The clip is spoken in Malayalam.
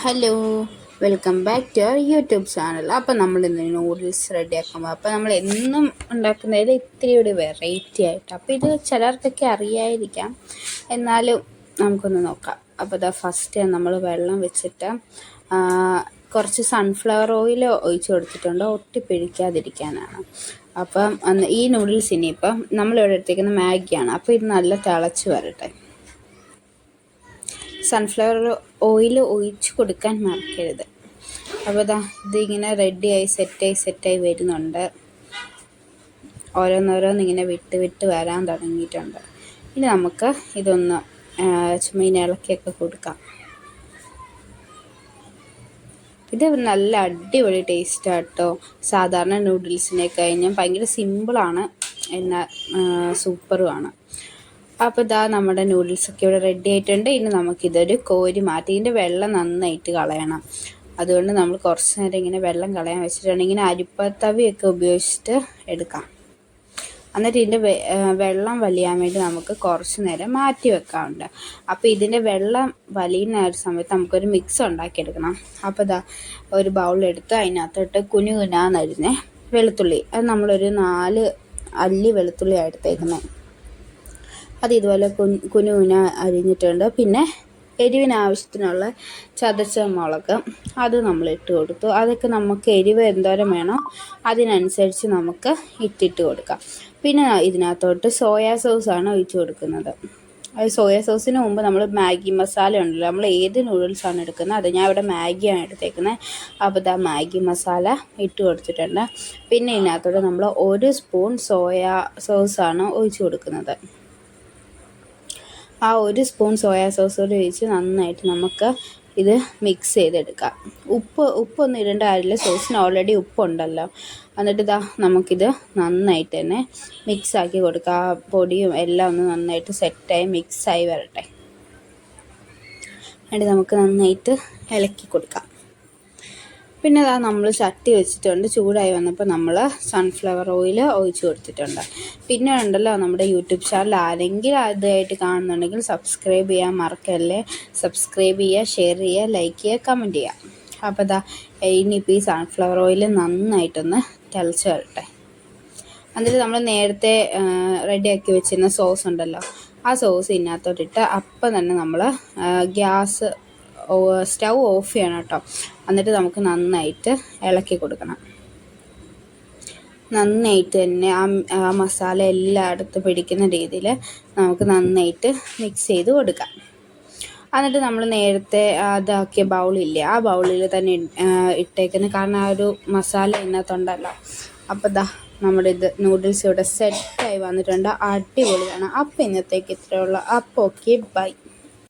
Hello, welcome back to our YouTube channel. അപ്പോൾ നമ്മൾ ഇന്ന് നൂഡിൽസ് റെഡിയാക്കുമ്പോൾ അപ്പോൾ നമ്മൾ എന്നും ഉണ്ടാക്കുന്നതിൽ ഇത്തിരി കൂടി വെറൈറ്റി ആയിട്ട്. അപ്പോൾ ഇത് ചിലർക്കൊക്കെ അറിയായിരിക്കാം, എന്നാലും നമുക്കൊന്ന് നോക്കാം. അപ്പോൾ ഇതാ ഫസ്റ്റ് നമ്മൾ വെള്ളം വെച്ചിട്ട് കുറച്ച് സൺഫ്ലവർ ഓയിൽ ഒഴിച്ച് കൊടുത്തിട്ടുണ്ട്, ഒട്ടിപ്പിടിക്കാതിരിക്കാനാണ്. അപ്പം ഈ നൂഡിൽസ് ഇനിയിപ്പം നമ്മളിവിടെ എടുത്തേക്കുന്ന മാഗിയാണ്. അപ്പോൾ ഇത് നല്ല തിളച്ച് വരട്ടെ. സൺഫ്ലവർ ഓയിൽ ഒഴിച്ച് കൊടുക്കാൻ മറക്കരുത്. അപ്പോൾ ഇതിങ്ങനെ റെഡിയായി സെറ്റായി വരുന്നുണ്ട്. ഓരോന്നിങ്ങനെ വിട്ട് വരാൻ തുടങ്ങിയിട്ടുണ്ട്. ഇനി നമുക്ക് ഇതൊന്ന് ചുമ്മാ ഇളക്കിയൊക്കെ കൊടുക്കാം. ഇത് നല്ല അടിപൊളി ടേസ്റ്റാണ് കേട്ടോ. സാധാരണ നൂഡിൽസിനെ കഴിഞ്ഞാൽ ഭയങ്കര സിമ്പിളാണ്, എന്നാൽ സൂപ്പറുമാണ്. അപ്പോൾ നമ്മുടെ നൂഡിൽസൊക്കെ ഇവിടെ റെഡി ആയിട്ടുണ്ട്. ഇനി നമുക്കിതൊരു കോരി മാറ്റി ഇതിൻ്റെ വെള്ളം നന്നായിട്ട് കളയണം. അതുകൊണ്ട് നമ്മൾ കുറച്ച് നേരം ഇങ്ങനെ വെള്ളം കളയാൻ വെച്ചിട്ടുണ്ട്. ഇങ്ങനെ അരിപ്പത്തവിയൊക്കെ ഉപയോഗിച്ചിട്ട് എടുക്കാം. എന്നിട്ട് ഇതിൻ്റെ വെള്ളം വലിയാൻ വേണ്ടി നമുക്ക് കുറച്ച് നേരം മാറ്റി വെക്കാറുണ്ട്. അപ്പോൾ ഇതിൻ്റെ വെള്ളം വലിയുന്ന ഒരു സമയത്ത് നമുക്കൊരു മിക്സ് ഉണ്ടാക്കിയെടുക്കണം. അപ്പോൾ ഒരു ബൗളെടുത്ത് അതിനകത്തോട്ട് കുനുകുനാന്നരിഞ്ഞ് വെളുത്തുള്ളി, അത് നമ്മളൊരു 4 അല്ലി വെളുത്തുള്ളിയാണ് എടുത്തേക്കുന്നത്. അത് ഇതുപോലെ കുനുകുന അരിഞ്ഞിട്ടുണ്ട്. പിന്നെ എരിവിന് ആവശ്യത്തിനുള്ള ചതച്ച മുളക് അത് നമ്മൾ ഇട്ട് കൊടുത്തു. അതൊക്കെ നമുക്ക് എരിവ് എന്തോരം വേണോ അതിനനുസരിച്ച് നമുക്ക് ഇട്ടിട്ട് കൊടുക്കാം. പിന്നെ ഇതിനകത്തോട്ട് സോയാ സോസാണ് ഒഴിച്ച് കൊടുക്കുന്നത്. അത് സോയാ സോസിന് മുമ്പ് നമ്മൾ മാഗി മസാല ഉണ്ടല്ലോ, നമ്മൾ ഏത് നൂഡിൽസാണ് എടുക്കുന്നത്, അത് ഞാൻ ഇവിടെ മാഗിയാണ് എടുത്തേക്കുന്നത്. അപ്പോൾ മാഗി മസാല ഇട്ട് കൊടുത്തിട്ടുണ്ട്. പിന്നെ ഇതിനകത്തോട്ട് നമ്മൾ 1 സ്പൂൺ സോയാ സോസാണ് ഒഴിച്ച് കൊടുക്കുന്നത്. ആ 1 സ്പൂൺ സോയാ സോസോട് ഒഴിച്ച് നന്നായിട്ട് നമുക്ക് ഇത് മിക്സ് ചെയ്തെടുക്കാം. ഉപ്പൊന്നും ഇടേണ്ട കാര്യമില്ല, സോസിന് ഓൾറെഡി ഉപ്പുണ്ടല്ലോ. എന്നിട്ട് നമുക്കിത് നന്നായിട്ട് തന്നെ മിക്സാക്കി കൊടുക്കാം. ആ പൊടിയും എല്ലാം ഒന്ന് നന്നായിട്ട് സെറ്റായി മിക്സായി വരട്ടെ. എന്നിട്ട് നമുക്ക് നന്നായിട്ട് ഇളക്കി കൊടുക്കാം. പിന്നെ നമ്മൾ ചട്ടി വെച്ചിട്ടുണ്ട്. ചൂടായി വന്നപ്പോൾ നമ്മൾ സൺഫ്ലവർ ഓയിൽ ഒഴിച്ച് കൊടുത്തിട്ടുണ്ട്. പിന്നെ ഉണ്ടല്ലോ, നമ്മുടെ യൂട്യൂബ് ചാനൽ ആരെങ്കിലും ആദ്യമായിട്ട് കാണുന്നുണ്ടെങ്കിൽ സബ്സ്ക്രൈബ് ചെയ്യാൻ മറക്കല്ലേ. സബ്സ്ക്രൈബ് ചെയ്യുക, ഷെയർ ചെയ്യുക, ലൈക്ക് ചെയ്യുക, കമൻറ്റ് ചെയ്യുക. അപ്പോൾ ഇനിയിപ്പോൾ ഈ സൺഫ്ലവർ ഓയിൽ നന്നായിട്ടൊന്ന് തിളച്ച് വരട്ടെ. എന്നിട്ട് നമ്മൾ നേരത്തെ റെഡിയാക്കി വെച്ചിരുന്ന സോസ് ഉണ്ടല്ലോ, ആ സോസ് ഇതിനകത്തോട്ടിട്ട് അപ്പം തന്നെ നമ്മൾ സ്റ്റൗ ഓഫ് ചെയ്യണം കേട്ടോ. എന്നിട്ട് നമുക്ക് നന്നായിട്ട് ഇളക്കി കൊടുക്കണം. നന്നായിട്ട് തന്നെ ആ മസാല എല്ലായിടത്തും പിടിക്കുന്ന രീതിയിൽ നമുക്ക് നന്നായിട്ട് മിക്സ് ചെയ്ത് കൊടുക്കാം. എന്നിട്ട് നമ്മൾ നേരത്തെ അതാക്കിയ ബൗളില്ലേ, ആ ബൗളിൽ തന്നെ ഇട്ടേക്കുന്നത്, കാരണം ആ ഒരു മസാല ഇതിനകത്തുണ്ടല്ലോ. അപ്പോൾ നമ്മുടെ നൂഡിൽസ് ഇവിടെ സെറ്റായി വന്നിട്ടുണ്ട്. അടിപൊളിയാണ്. അപ്പോൾ ഇന്നത്തേക്ക് ഇത്രയുള്ള. അപ്പോൾ ഓക്കെ, ബൈ.